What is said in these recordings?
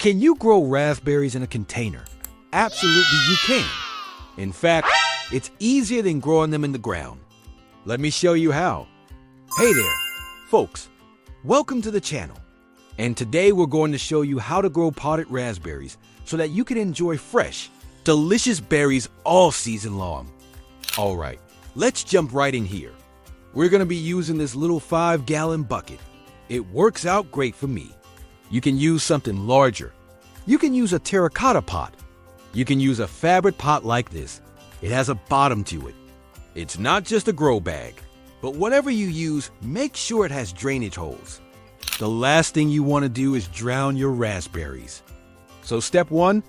Can you grow raspberries in a container? Absolutely you can. In fact, it's easier than growing them in the ground. Let me show you how. Hey there, folks. Welcome to the channel. And today we're going to show you how to grow potted raspberries so that you can enjoy fresh, delicious berries all season long. All right, let's jump right in here. We're going to be using this little 5-gallon bucket. It works out great for me. You can use something larger. You can use a terracotta pot. You can use a fabric pot like this. It has a bottom to it. It's not just a grow bag, but whatever you use, make sure it has drainage holes. The last thing you want to do is drown your raspberries. So step 1,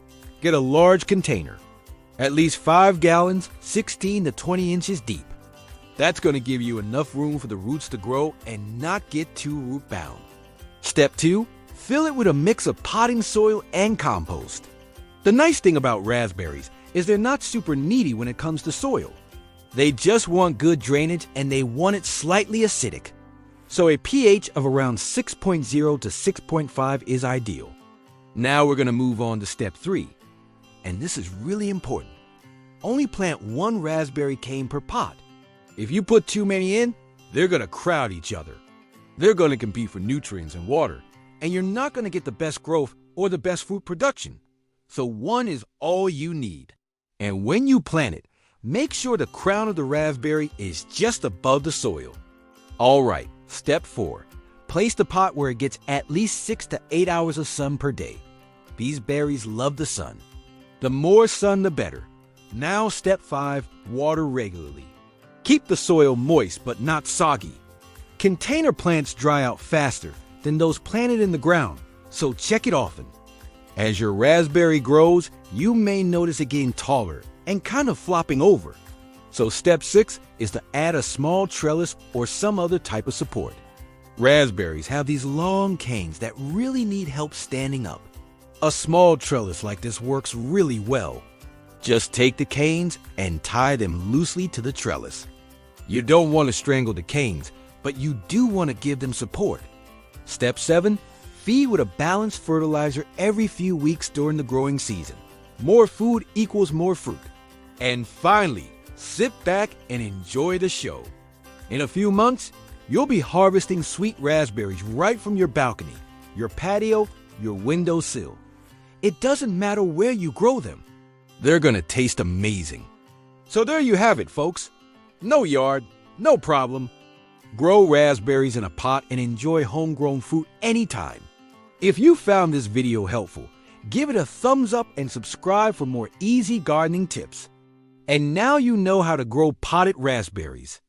get a large container. At least 5 gallons, 16 to 20 inches deep. That's going to give you enough room for the roots to grow and not get too root bound. Step 2, fill it with a mix of potting soil and compost. The nice thing about raspberries is they're not super needy when it comes to soil. They just want good drainage and they want it slightly acidic. So a pH of around 6.0 to 6.5 is ideal. Now we're going to move on to step 3. And this is really important. Only plant 1 raspberry cane per pot. If you put too many in, they're going to crowd each other. They're going to compete for nutrients and water, and you're not going to get the best growth or the best fruit production. So 1 is all you need. And when you plant it, make sure the crown of the raspberry is just above the soil. All right, step 4. Place the pot where it gets at least 6 to 8 hours of sun per day. These berries love the sun. The more sun, the better. Now step 5, water regularly. Keep the soil moist but not soggy. Container plants dry out faster than those planted in the ground, so check it often. As your raspberry grows, you may notice it getting taller and kind of flopping over. So step 6 is to add a small trellis or some other type of support. Raspberries have these long canes that really need help standing up. A small trellis like this works really well. Just take the canes and tie them loosely to the trellis. You don't want to strangle the canes, but you do want to give them support. Step 7, feed with a balanced fertilizer every few weeks during the growing season. More food equals more fruit. And finally, sit back and enjoy the show. In a few months, you'll be harvesting sweet raspberries right from your balcony, your patio, your windowsill. It doesn't matter where you grow them. They're gonna taste amazing. So there you have it, folks. No yard, no problem. Grow raspberries in a pot and enjoy homegrown fruit anytime. If you found this video helpful, give it a thumbs up and subscribe for more easy gardening tips. And now you know how to grow potted raspberries.